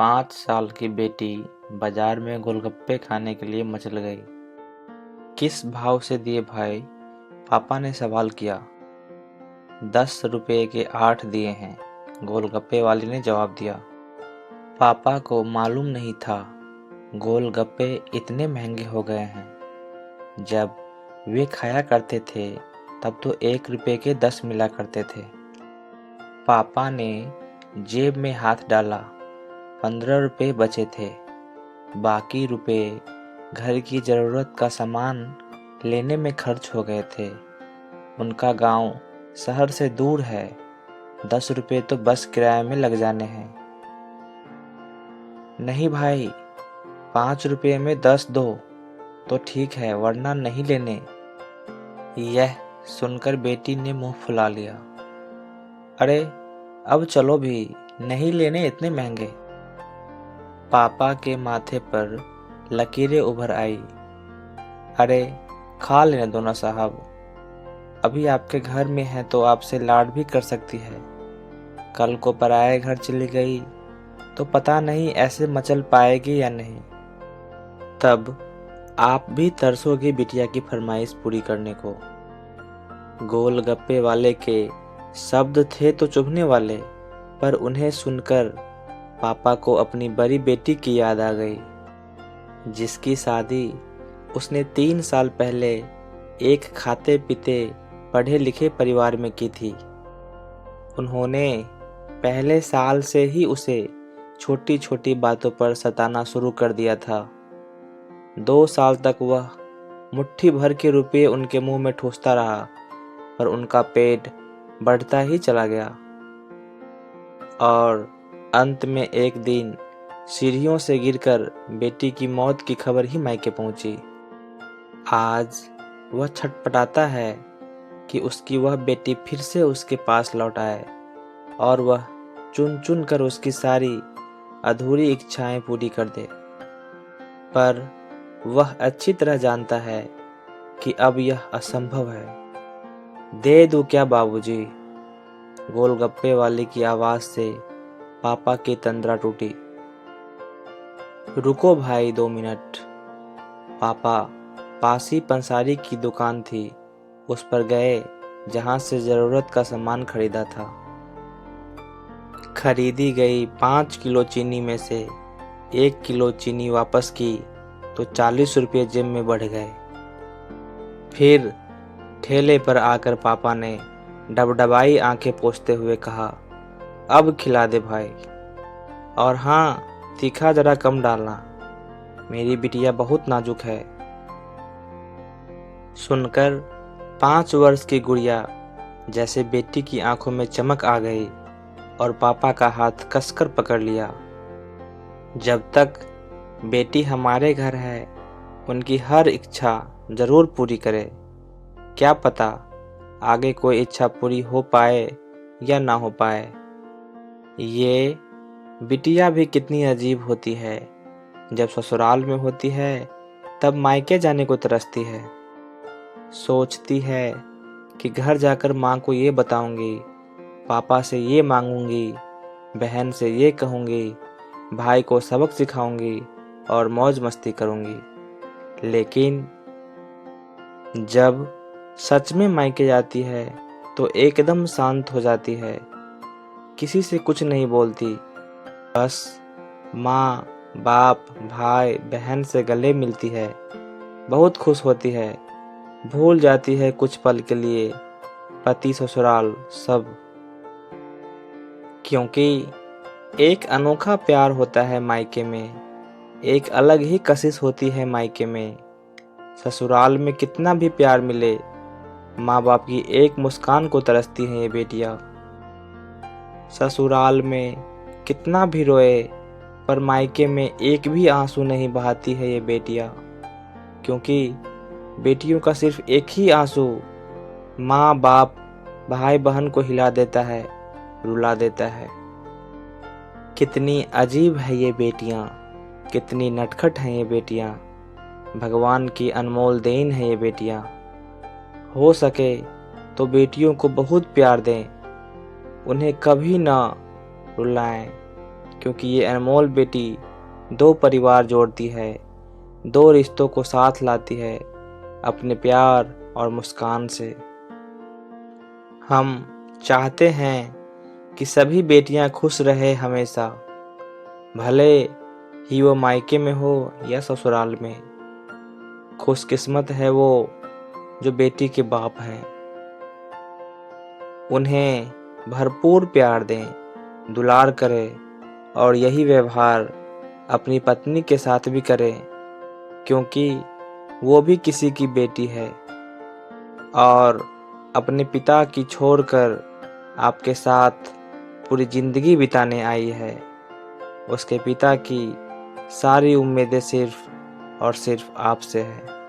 5 साल की बेटी बाजार में गोलगप्पे खाने के लिए मचल गई। किस भाव से दिए भाई? पापा ने सवाल किया। 10 रुपए के 8 दिए हैं, गोलगप्पे वाले ने जवाब दिया। पापा को मालूम नहीं था गोलगप्पे इतने महंगे हो गए हैं। जब वे खाया करते थे तब तो 1 रुपए के 10 मिला करते थे। पापा ने जेब में हाथ डाला, 15 रुपए बचे थे। बाकी रुपए घर की ज़रूरत का सामान लेने में खर्च हो गए थे। उनका गांव शहर से दूर है, 10 रुपए तो बस किराए में लग जाने हैं। नहीं भाई, 5 रुपए में 10 दो तो ठीक है, वरना नहीं लेने। यह सुनकर बेटी ने मुंह फुला लिया। अरे अब चलो भी, नहीं लेने इतने महंगे। पापा के माथे पर लकीरें उभर आई। अरे खा लेने दो ना साहब, अभी आपके घर में है तो आपसे लाड भी कर सकती है। कल को पराये घर चली गई तो पता नहीं ऐसे मचल पाएगी या नहीं। तब आप भी तरसोगे बिटिया की फरमाइश पूरी करने को। गोलगप्पे वाले के शब्द थे तो चुभने वाले, पर उन्हें सुनकर पापा को अपनी बड़ी बेटी की याद आ गई, जिसकी शादी उसने 3 साल पहले एक खाते पीते पढ़े लिखे परिवार में की थी। उन्होंने पहले साल से ही उसे छोटी छोटी बातों पर सताना शुरू कर दिया था। 2 साल तक वह मुट्ठी भर के रुपये उनके मुंह में ठूसता रहा, पर उनका पेट बढ़ता ही चला गया। और अंत में एक दिन सीढ़ियों से गिरकर बेटी की मौत की खबर ही मायके पहुंची। आज वह छटपटाता है कि उसकी वह बेटी फिर से उसके पास लौट आए और वह चुन चुन कर उसकी सारी अधूरी इच्छाएं पूरी कर दे। पर वह अच्छी तरह जानता है कि अब यह असंभव है। दे दूं क्या बाबूजी? गोलगप्पे वाले की आवाज से पापा की तंद्रा टूटी। रुको भाई 2 मिनट। पापा पासी पंसारी की दुकान थी, उस पर गए जहां से जरूरत का सामान खरीदा था। खरीदी गई 5 किलो चीनी में से 1 किलो चीनी वापस की तो 40 रुपये जेब में बढ़ गए। फिर ठेले पर आकर पापा ने डबडबाई आंखें पोंछते हुए कहा, अब खिला दे भाई, और हाँ, तीखा जरा कम डालना, मेरी बिटिया बहुत नाजुक है। सुनकर 5 वर्ष की गुड़िया जैसे बेटी की आंखों में चमक आ गई और पापा का हाथ कसकर पकड़ लिया। जब तक बेटी हमारे घर है, उनकी हर इच्छा जरूर पूरी करे। क्या पता आगे कोई इच्छा पूरी हो पाए या ना हो पाए। ये बिटिया भी कितनी अजीब होती है, जब ससुराल में होती है तब मायके जाने को तरसती है। सोचती है कि घर जाकर माँ को ये बताऊंगी, पापा से ये मांगूंगी, बहन से ये कहूंगी, भाई को सबक सिखाऊंगी और मौज मस्ती करूंगी। लेकिन जब सच में मायके जाती है तो एकदम शांत हो जाती है, किसी से कुछ नहीं बोलती, बस माँ बाप भाई बहन से गले मिलती है, बहुत खुश होती है, भूल जाती है कुछ पल के लिए पति ससुराल सब। क्योंकि एक अनोखा प्यार होता है मायके में, एक अलग ही कशिश होती है मायके में। ससुराल में कितना भी प्यार मिले, माँ बाप की एक मुस्कान को तरसती हैं ये बेटियां। ससुराल में कितना भी रोए, पर मायके में एक भी आंसू नहीं बहाती है ये बेटियां, क्योंकि बेटियों का सिर्फ एक ही आंसू माँ बाप भाई बहन को हिला देता है, रुला देता है। कितनी अजीब है ये बेटियां, कितनी नटखट हैं ये बेटियां, भगवान की अनमोल देन है ये बेटियां। हो सके तो बेटियों को बहुत प्यार दें, उन्हें कभी ना रुलाएं, क्योंकि ये अनमोल बेटी दो परिवार जोड़ती है, दो रिश्तों को साथ लाती है अपने प्यार और मुस्कान से। हम चाहते हैं कि सभी बेटियां खुश रहे हमेशा, भले ही वो मायके में हो या ससुराल में। खुशकिस्मत है वो जो बेटी के बाप हैं। उन्हें भरपूर प्यार दें, दुलार करें और यही व्यवहार अपनी पत्नी के साथ भी करें, क्योंकि वो भी किसी की बेटी है और अपने पिता की छोड़कर आपके साथ पूरी जिंदगी बिताने आई है। उसके पिता की सारी उम्मीदें सिर्फ और सिर्फ आपसे है।